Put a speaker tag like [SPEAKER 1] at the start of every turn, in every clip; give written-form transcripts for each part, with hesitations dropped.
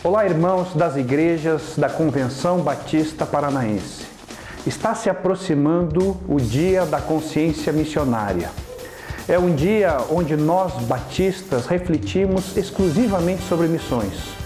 [SPEAKER 1] Olá, irmãos das igrejas da Convenção Batista Paranaense. Está se aproximando o Dia da Consciência Missionária. É um dia onde nós, batistas, refletimos exclusivamente sobre missões.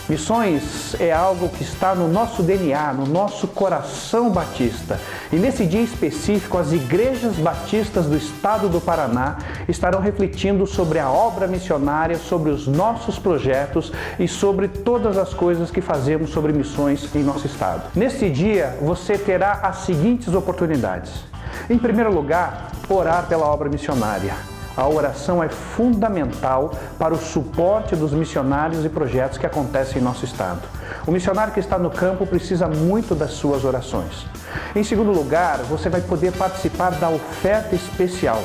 [SPEAKER 1] Missões é algo que está no nosso DNA, no nosso coração batista. E nesse dia específico, as igrejas batistas do estado do Paraná estarão refletindo sobre a obra missionária, sobre os nossos projetos e sobre todas as coisas que fazemos sobre missões em nosso estado. Neste dia, você terá as seguintes oportunidades. Em primeiro lugar, orar pela obra missionária. A oração é fundamental para o suporte dos missionários e projetos que acontecem em nosso estado. O missionário que está no campo precisa muito das suas orações. Em segundo lugar, você vai poder participar da oferta especial.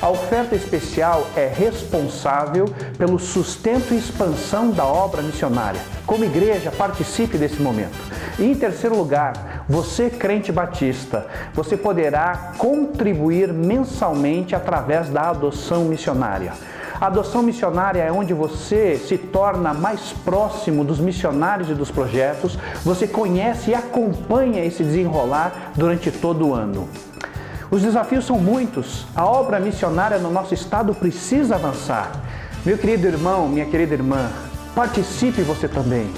[SPEAKER 1] A oferta especial é responsável pelo sustento e expansão da obra missionária. Como igreja, participe desse momento. E em terceiro lugar, você, crente batista, você poderá contribuir mensalmente através da adoção missionária. A adoção missionária é onde você se torna mais próximo dos missionários e dos projetos, você conhece e acompanha esse desenrolar durante todo o ano. Os desafios são muitos, a obra missionária no nosso estado precisa avançar. Meu querido irmão, minha querida irmã, participe você também.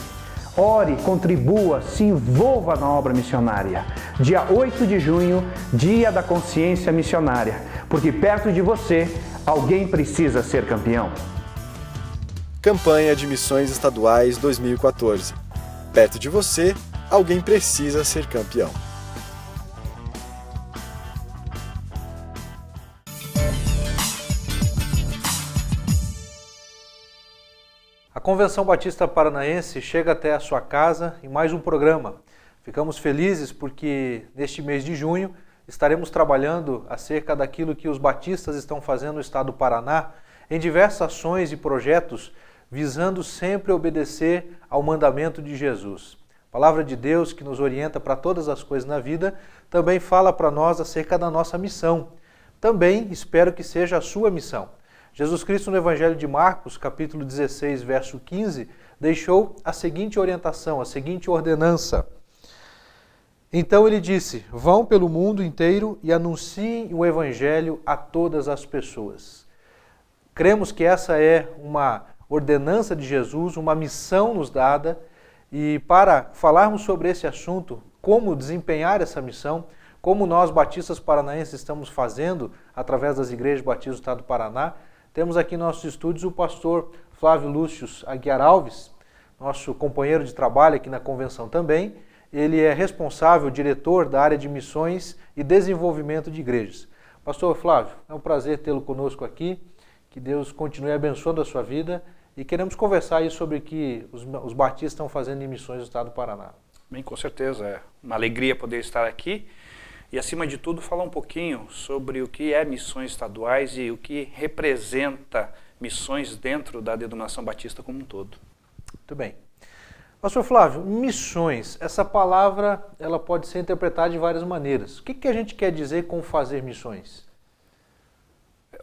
[SPEAKER 1] Ore, contribua, se envolva na obra missionária. Dia 8 de junho, Dia da Consciência Missionária, porque perto de você, alguém precisa ser campeão.
[SPEAKER 2] Campanha de Missões Estaduais 2014. Perto de você, alguém precisa ser campeão.
[SPEAKER 3] A Convenção Batista Paranaense chega até a sua casa em mais um programa. Ficamos felizes porque neste mês de junho estaremos trabalhando acerca daquilo que os batistas estão fazendo no estado do Paraná em diversas ações e projetos visando sempre obedecer ao mandamento de Jesus. A palavra de Deus que nos orienta para todas as coisas na vida também fala para nós acerca da nossa missão. Também espero que seja a sua missão. Jesus Cristo, no Evangelho de Marcos, capítulo 16, verso 15, deixou a seguinte orientação, a seguinte ordenança. Então ele disse, vão pelo mundo inteiro e anunciem o Evangelho a todas as pessoas. Cremos que essa é uma ordenança de Jesus, uma missão nos dada, e para falarmos sobre esse assunto, como desempenhar essa missão, como nós, batistas paranaenses, estamos fazendo através das igrejas batistas do estado do Paraná, temos aqui em nossos estúdios o pastor Flávio Lúcio Aguiar Alves, nosso companheiro de trabalho aqui na convenção também. Ele é responsável, diretor da área de missões e desenvolvimento de igrejas. Pastor Flávio, é um prazer tê-lo conosco aqui, que Deus continue abençoando a sua vida e queremos conversar aí sobre o que os batistas estão fazendo em missões do estado do Paraná.
[SPEAKER 4] Bem, com certeza, é uma alegria poder estar aqui. E, acima de tudo, falar um pouquinho sobre o que é missões estaduais e o que representa missões dentro da denominação batista como um todo.
[SPEAKER 3] Muito bem. Pastor Flávio, missões, essa palavra ela pode ser interpretada de várias maneiras. O que a gente quer dizer com fazer missões?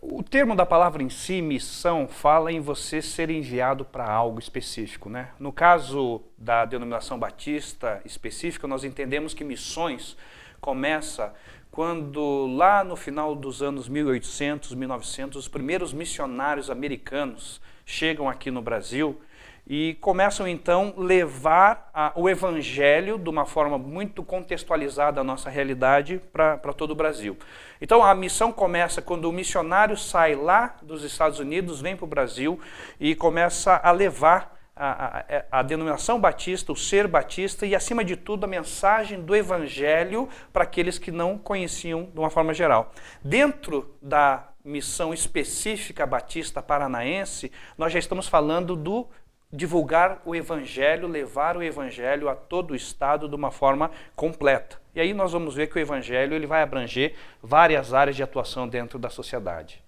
[SPEAKER 4] O termo da palavra em si, missão, fala em você ser enviado para algo específico, né? No caso da denominação batista específica, nós entendemos que missões começa quando lá no final dos anos 1800, 1900, os primeiros missionários americanos chegam aqui no Brasil e começam então levar o evangelho de uma forma muito contextualizada à nossa realidade para todo o Brasil. Então a missão começa quando o missionário sai lá dos Estados Unidos, vem para o Brasil e começa a levar a denominação batista, o ser batista e, acima de tudo, a mensagem do evangelho para aqueles que não conheciam de uma forma geral. Dentro da missão específica batista paranaense, nós já estamos falando do divulgar o evangelho, levar o evangelho a todo o estado de uma forma completa. E aí nós vamos ver que o evangelho ele vai abranger várias áreas de atuação dentro da sociedade.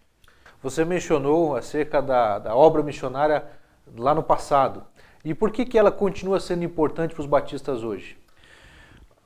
[SPEAKER 3] Você mencionou acerca da obra missionária lá no passado. E por que ela continua sendo importante para os batistas hoje?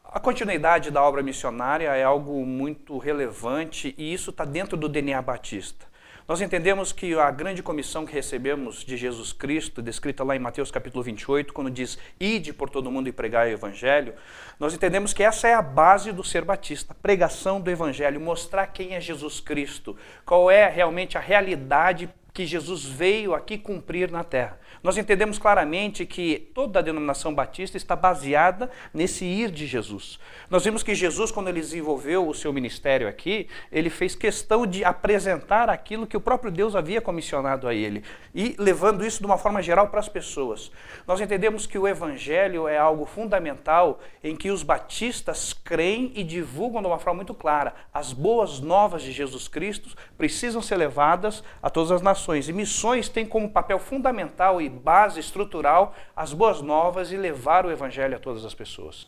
[SPEAKER 4] A continuidade da obra missionária é algo muito relevante e isso está dentro do DNA batista. Nós entendemos que a grande comissão que recebemos de Jesus Cristo, descrita lá em Mateus capítulo 28, quando diz, ide por todo mundo e pregai o evangelho, nós entendemos que essa é a base do ser batista, a pregação do evangelho, mostrar quem é Jesus Cristo, qual é realmente a realidade que Jesus veio aqui cumprir na terra. Nós entendemos claramente que toda a denominação batista está baseada nesse ir de Jesus. Nós vimos que Jesus, quando ele desenvolveu o seu ministério aqui, ele fez questão de apresentar aquilo que o próprio Deus havia comissionado a ele, e levando isso de uma forma geral para as pessoas. Nós entendemos que o evangelho é algo fundamental em que os batistas creem e divulgam de uma forma muito clara. As boas novas de Jesus Cristo precisam ser levadas a todas as nações. E missões têm como papel fundamental e base estrutural as boas novas e levar o evangelho a todas as pessoas.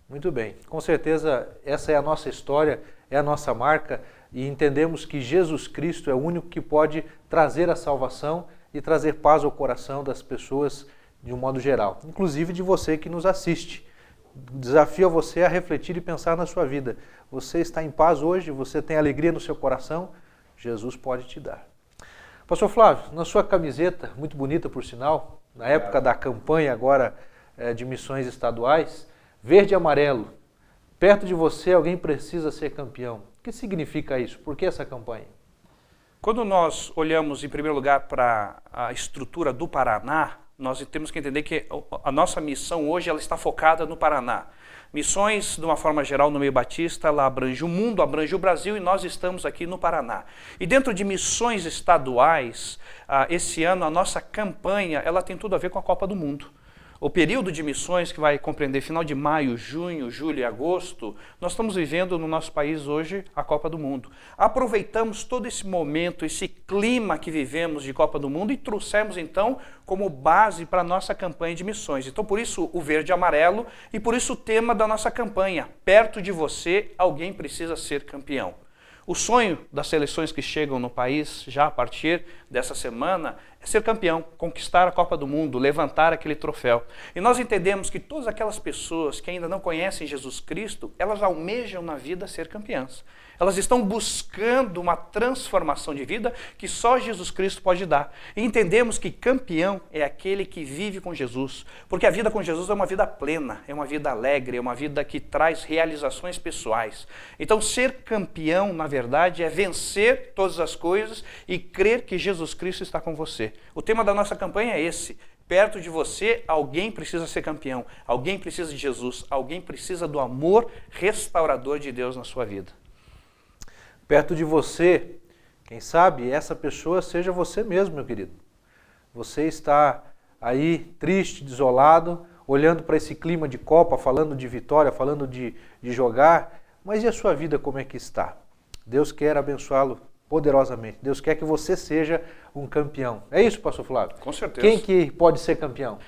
[SPEAKER 3] Muito bem. Com certeza essa é a nossa história, é a nossa marca, e entendemos que Jesus Cristo é o único que pode trazer a salvação e trazer paz ao coração das pessoas de um modo geral, inclusive de você que nos assiste. Desafio a você a refletir e pensar na sua vida. Você está em paz hoje? Você tem alegria no seu coração? Jesus pode te dar. Pastor Flávio, na sua camiseta, muito bonita por sinal, na época da campanha agora de missões estaduais, verde e amarelo, perto de você alguém precisa ser campeão. O que significa isso? Por que essa campanha?
[SPEAKER 4] Quando nós olhamos em primeiro lugar para a estrutura do Paraná, nós temos que entender que a nossa missão hoje ela está focada no Paraná. Missões, de uma forma geral, no meio batista, ela abrange o mundo, abrange o Brasil, e nós estamos aqui no Paraná. E dentro de missões estaduais, esse ano a nossa campanha ela tem tudo a ver com a Copa do Mundo. O período de missões, que vai compreender final de maio, junho, julho e agosto, nós estamos vivendo no nosso país hoje a Copa do Mundo. Aproveitamos todo esse momento, esse clima que vivemos de Copa do Mundo e trouxemos então como base para a nossa campanha de missões. Então por isso o verde e amarelo e por isso o tema da nossa campanha, perto de você alguém precisa ser campeão. O sonho das seleções que chegam no país já a partir dessa semana é ser campeão, conquistar a Copa do Mundo, levantar aquele troféu. E nós entendemos que todas aquelas pessoas que ainda não conhecem Jesus Cristo, elas almejam na vida ser campeãs. Elas estão buscando uma transformação de vida que só Jesus Cristo pode dar. E entendemos que campeão é aquele que vive com Jesus, porque a vida com Jesus é uma vida plena, é uma vida alegre, é uma vida que traz realizações pessoais. Então ser campeão, na verdade, é vencer todas as coisas e crer que Jesus Cristo está com você. O tema da nossa campanha é esse. Perto de você, alguém precisa ser campeão, alguém precisa de Jesus, alguém precisa do amor restaurador de Deus na sua vida.
[SPEAKER 3] Perto de você, quem sabe essa pessoa seja você mesmo, meu querido. Você está aí triste, desolado, olhando para esse clima de Copa, falando de vitória, falando de jogar, mas e a sua vida como é que está? Deus quer abençoá-lo poderosamente. Deus quer que você seja um campeão. É isso, pastor Flávio?
[SPEAKER 4] Com certeza.
[SPEAKER 3] Quem que pode ser campeão?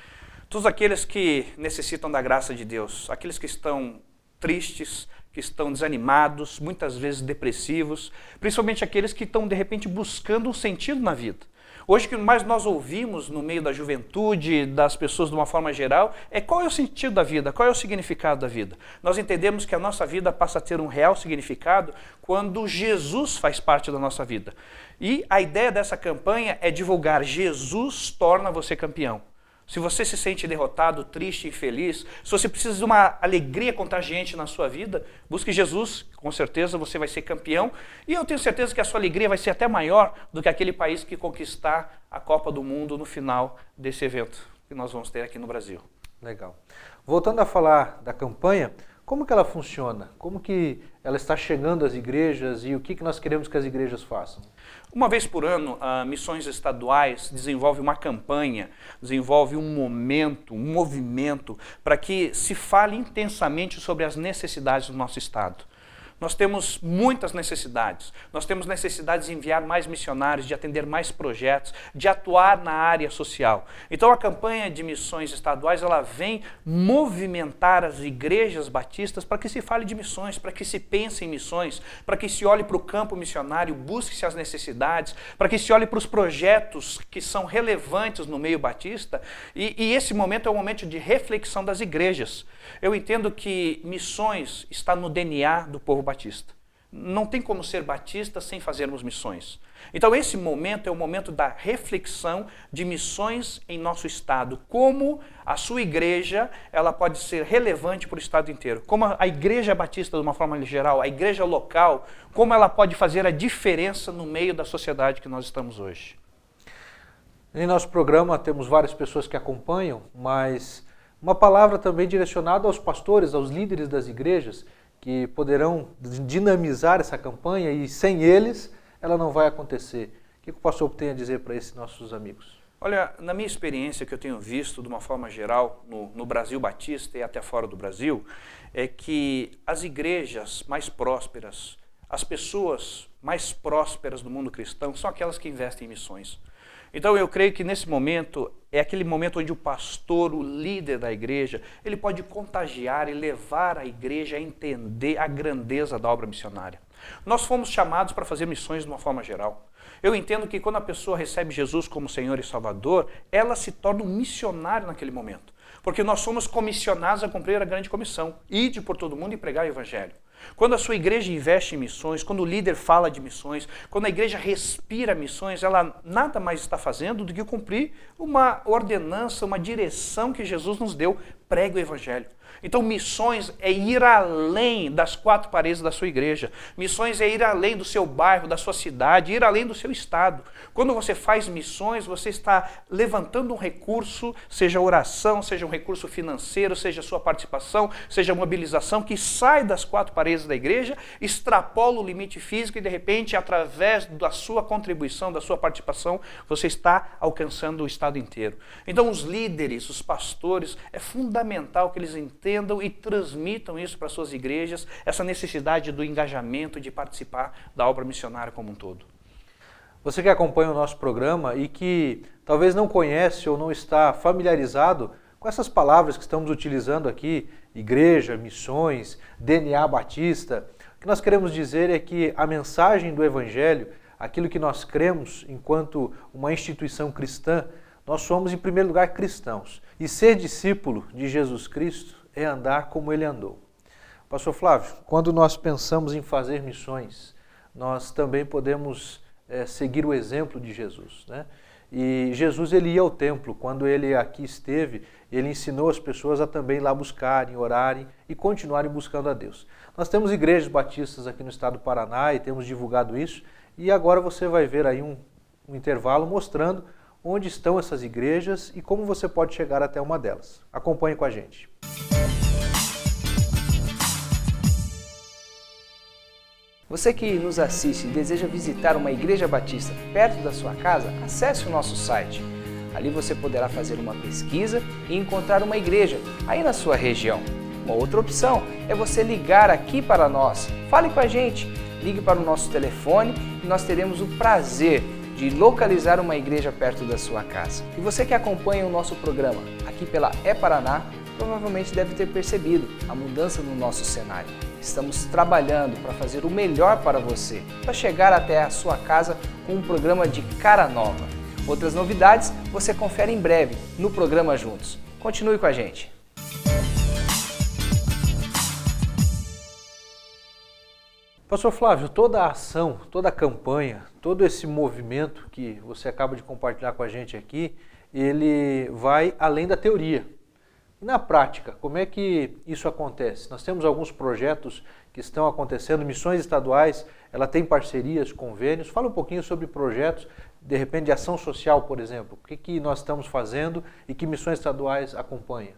[SPEAKER 4] Todos aqueles que necessitam da graça de Deus, aqueles que estão tristes, que estão desanimados, muitas vezes depressivos, principalmente aqueles que estão, de repente, buscando um sentido na vida. Hoje, o que mais nós ouvimos no meio da juventude, das pessoas de uma forma geral, é qual é o sentido da vida, qual é o significado da vida. Nós entendemos que a nossa vida passa a ter um real significado quando Jesus faz parte da nossa vida. E a ideia dessa campanha é divulgar: Jesus torna você campeão. Se você se sente derrotado, triste, infeliz, se você precisa de uma alegria contagiante na sua vida, busque Jesus, com certeza você vai ser campeão. E eu tenho certeza que a sua alegria vai ser até maior do que aquele país que conquistar a Copa do Mundo no final desse evento que nós vamos ter aqui no Brasil.
[SPEAKER 3] Legal. Voltando a falar da campanha, como que ela funciona? Como que ela está chegando às igrejas e o que nós queremos que as igrejas façam?
[SPEAKER 4] Uma vez por ano, Missões Estaduais desenvolve uma campanha, desenvolve um momento, um movimento para que se fale intensamente sobre as necessidades do nosso estado. Nós temos muitas necessidades. Nós temos necessidades de enviar mais missionários, de atender mais projetos, de atuar na área social. Então a campanha de missões estaduais ela vem movimentar as igrejas batistas para que se fale de missões, para que se pense em missões, para que se olhe para o campo missionário, busque-se as necessidades, para que se olhe para os projetos que são relevantes no meio batista. E esse momento é um momento de reflexão das igrejas. Eu entendo que missões está no DNA do povo batista. não tem como ser batista sem fazermos missões. Então esse momento é o momento da reflexão de missões em nosso estado, como a sua igreja ela pode ser relevante para o estado inteiro, como a igreja batista de uma forma geral, a igreja local, como ela pode fazer a diferença no meio da sociedade que nós estamos hoje.
[SPEAKER 3] Em nosso programa temos várias pessoas que acompanham, mas uma palavra também direcionada aos pastores, aos líderes das igrejas, que poderão dinamizar essa campanha e sem eles ela não vai acontecer. O que o pastor tem a dizer para esses nossos amigos?
[SPEAKER 4] Olha, na minha experiência que eu tenho visto de uma forma geral no Brasil Batista e até fora do Brasil, é que as igrejas mais prósperas, as pessoas mais prósperas do mundo cristão são aquelas que investem em missões. Então eu creio que nesse momento é aquele momento onde o pastor, o líder da igreja, ele pode contagiar e levar a igreja a entender a grandeza da obra missionária. Nós fomos chamados para fazer missões de uma forma geral. Eu entendo que quando a pessoa recebe Jesus como Senhor e Salvador, ela se torna um missionário naquele momento. Porque nós somos comissionados a cumprir a grande comissão, ide por todo mundo e pregar o evangelho. Quando a sua igreja investe em missões, quando o líder fala de missões, quando a igreja respira missões, ela nada mais está fazendo do que cumprir uma ordenança, uma direção que Jesus nos deu, pregue o evangelho. Então missões é ir além das quatro paredes da sua igreja. Missões é ir além do seu bairro, da sua cidade, ir além do seu estado. Quando você faz missões, você está levantando um recurso, seja oração, seja um recurso financeiro, seja sua participação, seja mobilização, que sai das quatro paredes da igreja, extrapola o limite físico e de repente, através da sua contribuição, da sua participação, você está alcançando o estado inteiro. Então os líderes, os pastores, é fundamental que eles entendam e transmitam isso para suas igrejas, essa necessidade do engajamento, de participar da obra missionária como um todo.
[SPEAKER 3] Você que acompanha o nosso programa e que talvez não conhece ou não está familiarizado com essas palavras que estamos utilizando aqui, igreja, missões, DNA batista, o que nós queremos dizer é que a mensagem do Evangelho, aquilo que nós cremos enquanto uma instituição cristã, nós somos em primeiro lugar cristãos. E ser discípulo de Jesus Cristo é andar como Ele andou. Pastor Flávio, quando nós pensamos em fazer missões, nós também podemos seguir o exemplo de Jesus, né? E Jesus ele ia ao templo, quando ele aqui esteve, ele ensinou as pessoas a também lá buscarem, orarem e continuarem buscando a Deus. Nós temos igrejas batistas aqui no estado do Paraná e temos divulgado isso, e agora você vai ver aí um intervalo mostrando onde estão essas igrejas e como você pode chegar até uma delas. Acompanhe com a gente.
[SPEAKER 5] Você que nos assiste e deseja visitar uma igreja batista perto da sua casa, acesse o nosso site. Ali você poderá fazer uma pesquisa e encontrar uma igreja aí na sua região. Uma outra opção é você ligar aqui para nós. Fale com a gente, ligue para o nosso telefone e nós teremos o prazer de localizar uma igreja perto da sua casa. E você que acompanha o nosso programa aqui pela E-Paraná, provavelmente deve ter percebido a mudança no nosso cenário. Estamos trabalhando para fazer o melhor para você, para chegar até a sua casa com um programa de cara nova. Outras novidades você confere em breve no programa Juntos. Continue com a gente.
[SPEAKER 3] Pastor Flávio, toda a ação, toda a campanha, todo esse movimento que você acaba de compartilhar com a gente aqui, ele vai além da teoria. E na prática, como é que isso acontece? Nós temos alguns projetos que estão acontecendo, missões estaduais, ela tem parcerias, convênios. Fala um pouquinho sobre projetos, de repente, de ação social, por exemplo. O que nós estamos fazendo e que missões estaduais acompanham?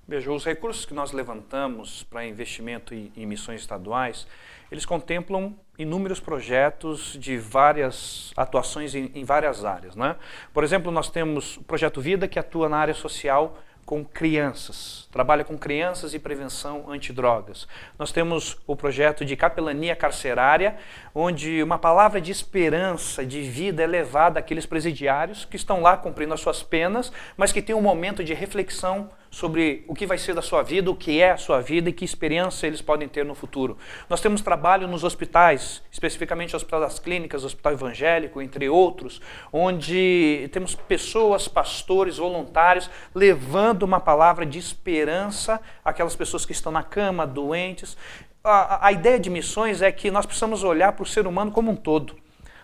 [SPEAKER 4] Veja, os recursos que nós levantamos para investimento em missões estaduais, eles contemplam inúmeros projetos de várias atuações em várias áreas, né? Por exemplo, nós temos o Projeto Vida, que atua na área social com crianças, trabalha com crianças e prevenção antidrogas. Nós temos o projeto de capelania carcerária, onde uma palavra de esperança, de vida é levada àqueles presidiários que estão lá cumprindo as suas penas, mas que têm um momento de reflexão sobre o que vai ser da sua vida, o que é a sua vida e que experiência eles podem ter no futuro. Nós temos trabalho nos hospitais, especificamente o Hospital das Clínicas, o Hospital Evangélico, entre outros, onde temos pessoas, pastores, voluntários, levando uma palavra de esperança àquelas pessoas que estão na cama, doentes. a ideia de missões é que nós precisamos olhar para o ser humano como um todo.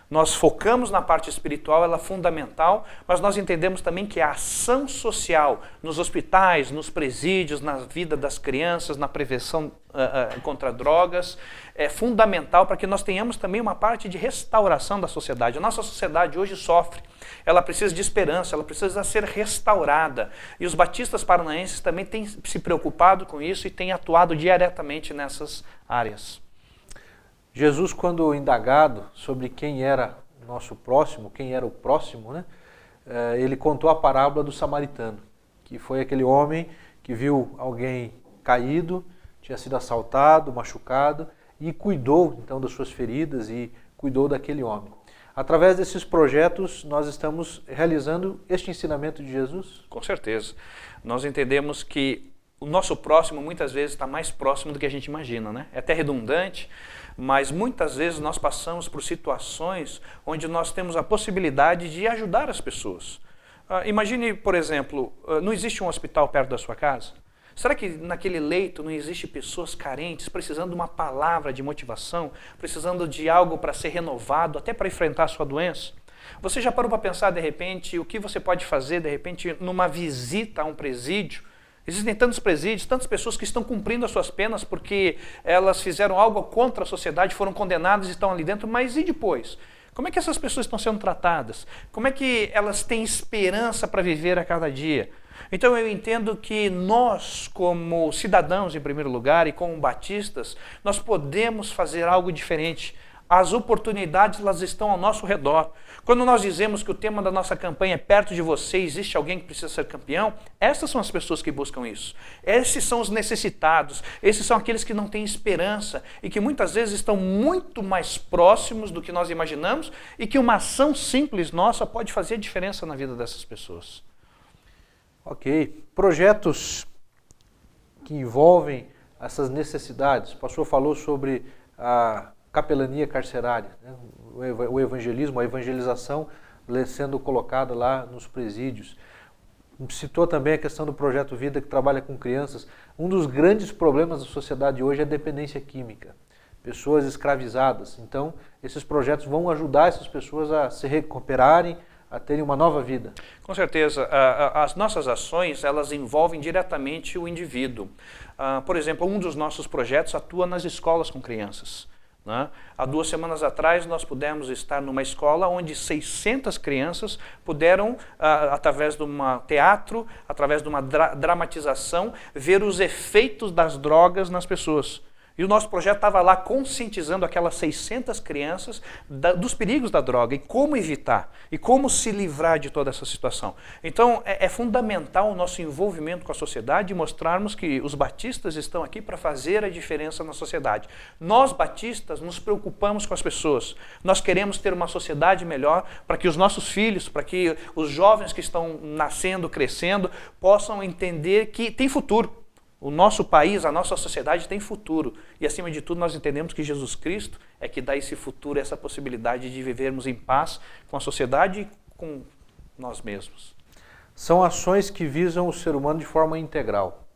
[SPEAKER 4] Nós focamos na parte espiritual, ela é fundamental, mas nós entendemos também que a ação social nos hospitais, nos presídios, na vida das crianças, na prevenção contra drogas, é fundamental para que nós tenhamos também uma parte de restauração da sociedade. A nossa sociedade hoje sofre, ela precisa de esperança, ela precisa ser restaurada. E os batistas paranaenses também têm se preocupado com isso e têm atuado diretamente nessas áreas.
[SPEAKER 3] Jesus, quando indagado sobre quem era o nosso próximo, quem era o próximo, né, ele contou a parábola do samaritano, que foi aquele homem que viu alguém caído, tinha sido assaltado, machucado, e cuidou então das suas feridas e cuidou daquele homem. Através desses projetos, nós estamos realizando este ensinamento de Jesus?
[SPEAKER 4] Com certeza. Nós entendemos que o nosso próximo muitas vezes está mais próximo do que a gente imagina, né? É até redundante, mas muitas vezes nós passamos por situações onde nós temos a possibilidade de ajudar as pessoas. Imagine, por exemplo, não existe um hospital perto da sua casa? Será que naquele leito não existe pessoas carentes, precisando de uma palavra de motivação, precisando de algo para ser renovado, até para enfrentar a sua doença? Você já parou para pensar, de repente, o que você pode fazer, de repente, numa visita a um presídio? Existem tantos presídios, tantas pessoas que estão cumprindo as suas penas porque elas fizeram algo contra a sociedade, foram condenadas e estão ali dentro, mas e depois? Como é que essas pessoas estão sendo tratadas? Como é que elas têm esperança para viver a cada dia? Então eu entendo que nós, como cidadãos em primeiro lugar e como batistas, nós podemos fazer algo diferente. As oportunidades, elas estão ao nosso redor. Quando nós dizemos que o tema da nossa campanha é perto de você, existe alguém que precisa ser campeão, essas são as pessoas que buscam isso. Esses são os necessitados, esses são aqueles que não têm esperança e que muitas vezes estão muito mais próximos do que nós imaginamos e que uma ação simples nossa pode fazer a diferença na vida dessas pessoas.
[SPEAKER 3] Ok. Projetos que envolvem essas necessidades. O pastor falou sobre a capelania carcerária, né? O evangelismo, a evangelização sendo colocada lá nos presídios. Citou também a questão do Projeto Vida, que trabalha com crianças. Um dos grandes problemas da sociedade hoje é a dependência química. Pessoas escravizadas. Então, esses projetos vão ajudar essas pessoas a se recuperarem, a terem uma nova vida.
[SPEAKER 4] Com certeza. As nossas ações, elas envolvem diretamente o indivíduo. Por exemplo, um dos nossos projetos atua nas escolas com crianças. Há 2 semanas atrás nós pudemos estar numa escola onde 600 crianças puderam, através de um teatro, através de uma dramatização, ver os efeitos das drogas nas pessoas. E o nosso projeto estava lá conscientizando aquelas 600 crianças dos perigos da droga e como evitar, e como se livrar de toda essa situação. Então é fundamental o nosso envolvimento com a sociedade e mostrarmos que os batistas estão aqui para fazer a diferença na sociedade. Nós batistas nos preocupamos com as pessoas, nós queremos ter uma sociedade melhor para que os nossos filhos, para que os jovens que estão nascendo, crescendo, possam entender que tem futuro. O nosso país, a nossa sociedade tem futuro. E acima de tudo nós entendemos que Jesus Cristo é que dá esse futuro, essa possibilidade de vivermos em paz com a sociedade e com nós mesmos.
[SPEAKER 3] São ações que visam o ser humano de forma integral.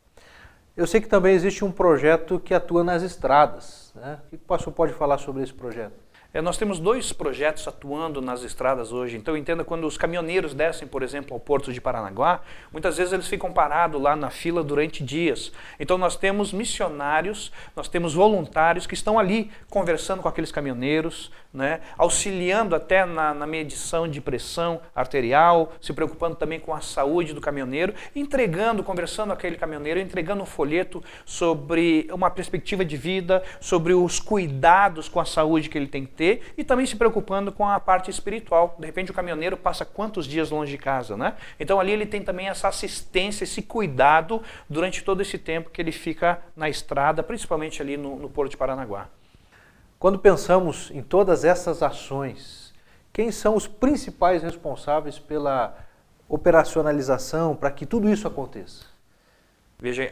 [SPEAKER 3] Eu sei que também existe um projeto que atua nas estradas, né? O que o pastor pode falar sobre esse projeto?
[SPEAKER 4] Nós temos 2 projetos atuando nas estradas hoje. Então entenda, quando os caminhoneiros descem, por exemplo, ao Porto de Paranaguá, muitas vezes eles ficam parados lá na fila durante dias. Então nós temos missionários, nós temos voluntários que estão ali conversando com aqueles caminhoneiros, né, auxiliando até na medição de pressão arterial, se preocupando também com a saúde do caminhoneiro, entregando, conversando com aquele caminhoneiro, entregando um folheto sobre uma perspectiva de vida, sobre os cuidados com a saúde que ele tem que ter, e também se preocupando com a parte espiritual. De repente o caminhoneiro passa quantos dias longe de casa, né? Então ali ele tem também essa assistência, esse cuidado durante todo esse tempo que ele fica na estrada, principalmente ali no Porto de Paranaguá.
[SPEAKER 3] Quando pensamos em todas essas ações, quem são os principais responsáveis pela operacionalização, para que tudo isso aconteça?
[SPEAKER 4] Veja,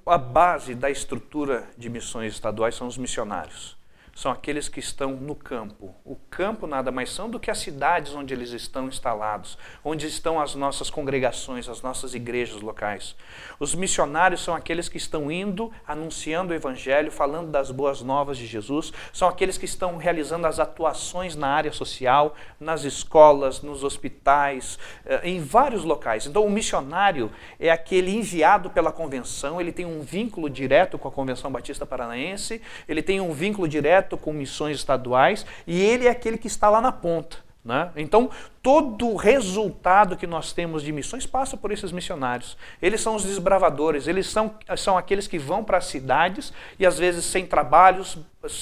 [SPEAKER 4] a base da estrutura de missões estaduais são os missionários. são aqueles que estão no campo. O campo nada mais são do que as cidades onde eles estão instalados, onde estão as nossas congregações, as nossas igrejas locais. Os missionários são aqueles que estão indo, anunciando o evangelho, falando das boas novas de Jesus, são aqueles que estão realizando as atuações na área social, nas escolas, nos hospitais, em vários locais. Então o missionário é aquele enviado pela convenção, ele tem um vínculo direto com a Convenção Batista Paranaense, ele tem um vínculo direto com missões estaduais e ele é aquele que está lá na ponta, né? Então, todo o resultado que nós temos de missões passa por esses missionários. Eles são os desbravadores, eles são aqueles que vão para as cidades e às vezes sem trabalhos,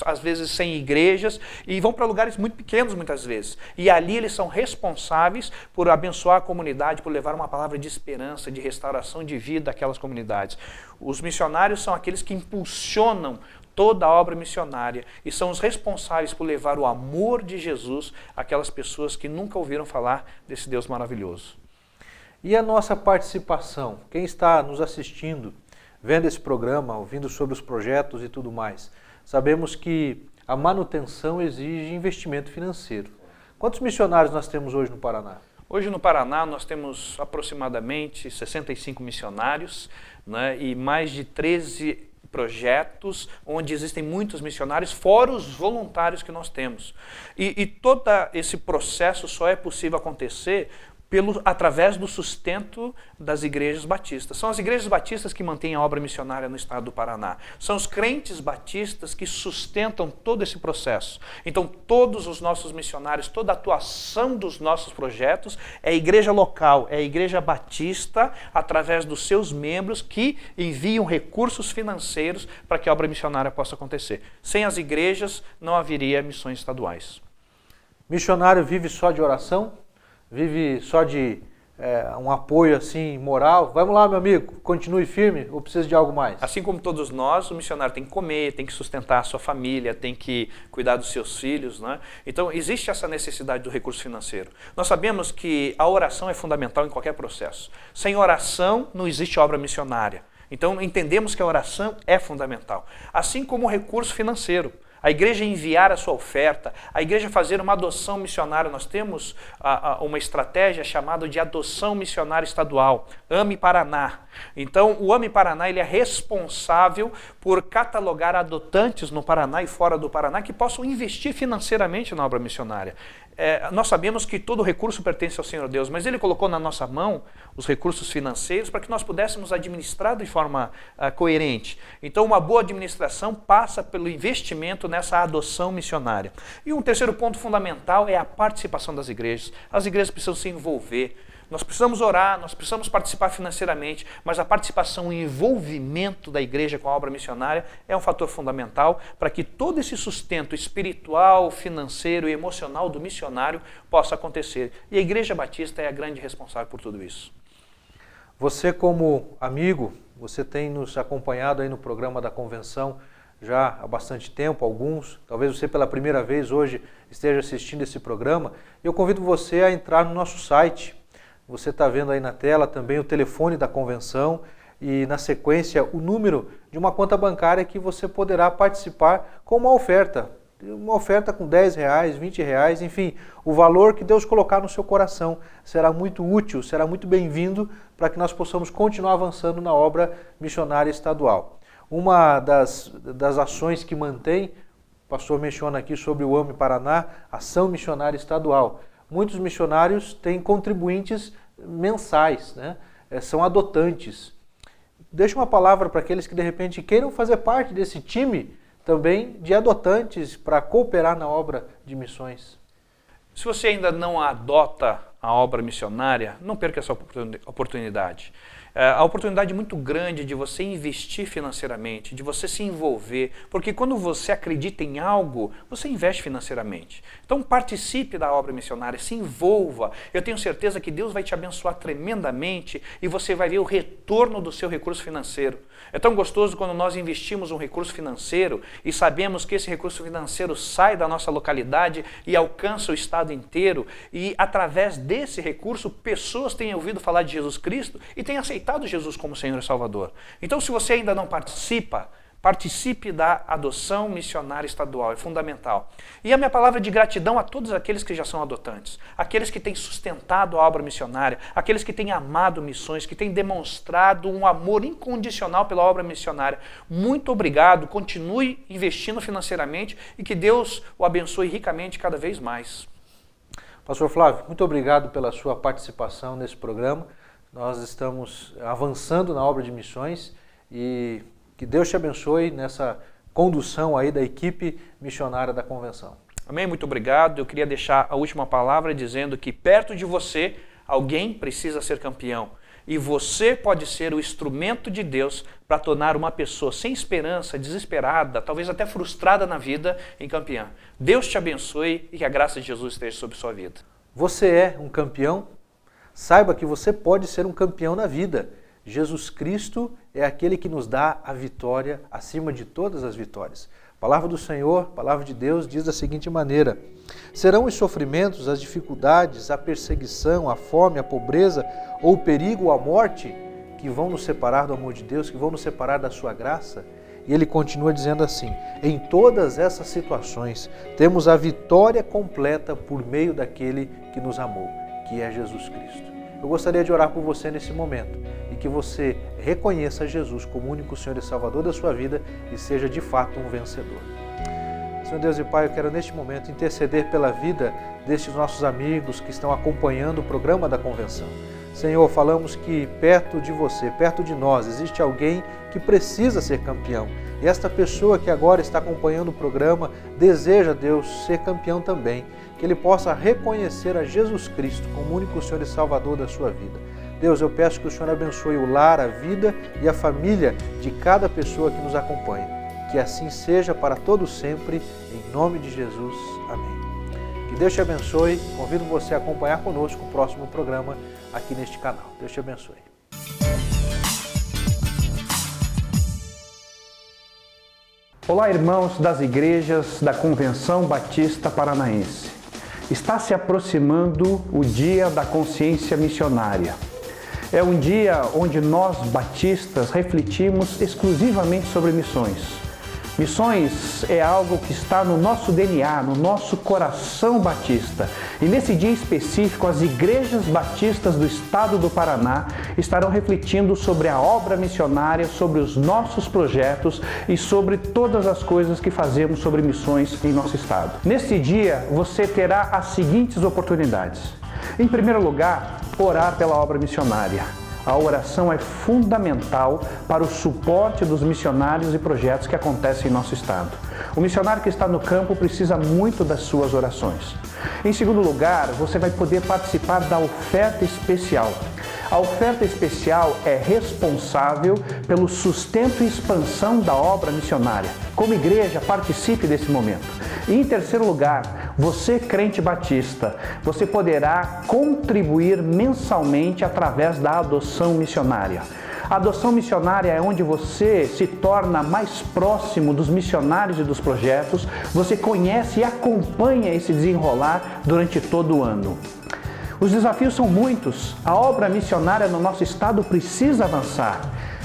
[SPEAKER 4] às vezes sem igrejas, e vão para lugares muito pequenos muitas vezes. E ali eles são responsáveis por abençoar a comunidade, por levar uma palavra de esperança, de restauração de vida àquelas comunidades. Os missionários são aqueles que impulsionam toda a obra missionária e são os responsáveis por levar o amor de Jesus àquelas pessoas que nunca ouviram falar desse Deus maravilhoso.
[SPEAKER 3] E a nossa participação? Quem está nos assistindo, vendo esse programa, ouvindo sobre os projetos e tudo mais, sabemos que a manutenção exige investimento financeiro. Quantos missionários nós temos hoje no Paraná?
[SPEAKER 4] Hoje no Paraná nós temos aproximadamente 65 missionários, né, e mais de 13 projetos onde existem muitos missionários, fora os voluntários que nós temos. E todo esse processo só é possível acontecer através do sustento das igrejas batistas. São as igrejas batistas que mantêm a obra missionária no estado do Paraná. São os crentes batistas que sustentam todo esse processo. Então, todos os nossos missionários, toda a atuação dos nossos projetos é a igreja local, é a igreja batista, através dos seus membros, que enviam recursos financeiros para que a obra missionária possa acontecer. Sem as igrejas, não haveria missões estaduais.
[SPEAKER 3] Missionário vive só de oração? Vive só de um apoio assim moral? Vamos lá, meu amigo, continue firme ou precisa de algo mais?
[SPEAKER 4] Assim como todos nós, o missionário tem que comer, tem que sustentar a sua família, tem que cuidar dos seus filhos, né? Então existe essa necessidade do recurso financeiro. Nós sabemos que a oração é fundamental em qualquer processo. Sem oração não existe obra missionária. Então entendemos que a oração é fundamental. Assim como o recurso financeiro. A igreja enviar a sua oferta, a igreja fazer uma adoção missionária. Nós temos uma estratégia chamada de adoção missionária estadual, AME Paraná. Então, o AME Paraná ele é responsável por catalogar adotantes no Paraná e fora do Paraná que possam investir financeiramente na obra missionária. Nós sabemos que todo recurso pertence ao Senhor Deus, mas Ele colocou na nossa mão os recursos financeiros para que nós pudéssemos administrar de forma coerente. Então, uma boa administração passa pelo investimento nessa adoção missionária. E um terceiro ponto fundamental é a participação das igrejas. As igrejas precisam se envolver. Nós precisamos orar, nós precisamos participar financeiramente, mas a participação e envolvimento da igreja com a obra missionária é um fator fundamental para que todo esse sustento espiritual, financeiro e emocional do missionário possa acontecer. E a Igreja Batista é a grande responsável por tudo isso.
[SPEAKER 3] Você como amigo, você tem nos acompanhado aí no programa da convenção já há bastante tempo, alguns, talvez você pela primeira vez hoje esteja assistindo esse programa. Eu convido você a entrar no nosso site. Você está vendo aí na tela também o telefone da convenção e, na sequência, o número de uma conta bancária que você poderá participar com uma oferta com R$10, R$20, enfim, o valor que Deus colocar no seu coração será muito útil, será muito bem-vindo para que nós possamos continuar avançando na obra missionária estadual. Uma das ações que mantém, o pastor menciona aqui sobre o AME Paraná, Ação Missionária Estadual. Muitos missionários têm contribuintes mensais, né? São adotantes. Deixa uma palavra para aqueles que de repente queiram fazer parte desse time também de adotantes para cooperar na obra de missões.
[SPEAKER 4] Se você ainda não adota a obra missionária, não perca essa oportunidade. A oportunidade muito grande de você investir financeiramente, de você se envolver, porque quando você acredita em algo, você investe financeiramente. Então participe da obra missionária, se envolva. Eu tenho certeza que Deus vai te abençoar tremendamente e você vai ver o retorno do seu recurso financeiro. É tão gostoso quando nós investimos um recurso financeiro e sabemos que esse recurso financeiro sai da nossa localidade e alcança o estado inteiro e através desse recurso pessoas têm ouvido falar de Jesus Cristo e têm aceitado Jesus como Senhor e Salvador. Então, se você ainda não participa, Participe da adoção missionária estadual, é fundamental. E a minha palavra de gratidão a todos aqueles que já são adotantes, aqueles que têm sustentado a obra missionária, aqueles que têm amado missões, que têm demonstrado um amor incondicional pela obra missionária. Muito obrigado, continue investindo financeiramente e que Deus o abençoe ricamente cada vez mais.
[SPEAKER 3] Pastor Flávio, muito obrigado pela sua participação nesse programa. Nós estamos avançando na obra de missões e que Deus te abençoe nessa condução aí da equipe missionária da convenção.
[SPEAKER 4] Amém? Muito obrigado. Eu queria deixar a última palavra dizendo que perto de você alguém precisa ser campeão. E você pode ser o instrumento de Deus para tornar uma pessoa sem esperança, desesperada, talvez até frustrada na vida, em campeã. Deus te abençoe e que a graça de Jesus esteja sobre sua vida.
[SPEAKER 3] Você é um campeão? Saiba que você pode ser um campeão na vida. Jesus Cristo é aquele que nos dá a vitória acima de todas as vitórias. A palavra do Senhor, a palavra de Deus diz da seguinte maneira: serão os sofrimentos, as dificuldades, a perseguição, a fome, a pobreza ou o perigo ou a morte que vão nos separar do amor de Deus, que vão nos separar da sua graça? E ele continua dizendo assim: em todas essas situações temos a vitória completa por meio daquele que nos amou, que é Jesus Cristo. Eu gostaria de orar por você nesse momento e que você reconheça Jesus como único Senhor e Salvador da sua vida e seja de fato um vencedor. Senhor Deus e Pai, eu quero neste momento interceder pela vida destes nossos amigos que estão acompanhando o programa da convenção. Senhor, falamos que perto de você, perto de nós, existe alguém que precisa ser campeão. E esta pessoa que agora está acompanhando o programa deseja, Deus, ser campeão também. Que ele possa reconhecer a Jesus Cristo como único Senhor e Salvador da sua vida. Deus, eu peço que o Senhor abençoe o lar, a vida e a família de cada pessoa que nos acompanha. Que assim seja para todo sempre, em nome de Jesus. Amém. Que Deus te abençoe. Convido você a acompanhar conosco o próximo programa aqui neste canal. Deus te abençoe.
[SPEAKER 1] Olá, irmãos das igrejas da Convenção Batista Paranaense. Está se aproximando o Dia da Consciência Missionária. É um dia onde nós, batistas, refletimos exclusivamente sobre missões. Missões é algo que está no nosso DNA, no nosso coração batista. E nesse dia específico, as igrejas batistas do estado do Paraná estarão refletindo sobre a obra missionária, sobre os nossos projetos e sobre todas as coisas que fazemos sobre missões em nosso estado. Neste dia, você terá as seguintes oportunidades. Em primeiro lugar, orar pela obra missionária. A oração é fundamental para o suporte dos missionários e projetos que acontecem em nosso estado. O missionário que está no campo precisa muito das suas orações. Em segundo lugar, você vai poder participar da oferta especial. A oferta especial é responsável pelo sustento e expansão da obra missionária. Como igreja, participe desse momento. E em terceiro lugar, você, crente batista, você poderá contribuir mensalmente através da adoção missionária. A adoção missionária é onde você se torna mais próximo dos missionários e dos projetos, você conhece e acompanha esse desenrolar durante todo o ano. Os desafios são muitos, a obra missionária no nosso estado precisa avançar.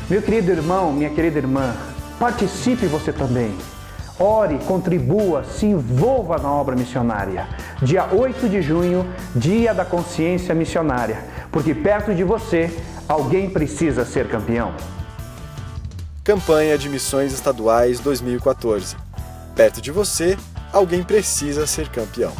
[SPEAKER 1] Meu querido irmão, minha querida irmã, participe você também. Ore, contribua, se envolva na obra missionária. Dia 8 de junho, Dia da Consciência Missionária, porque perto de você, alguém precisa ser campeão.
[SPEAKER 2] Campanha de Missões Estaduais 2014. Perto de você, alguém precisa ser campeão.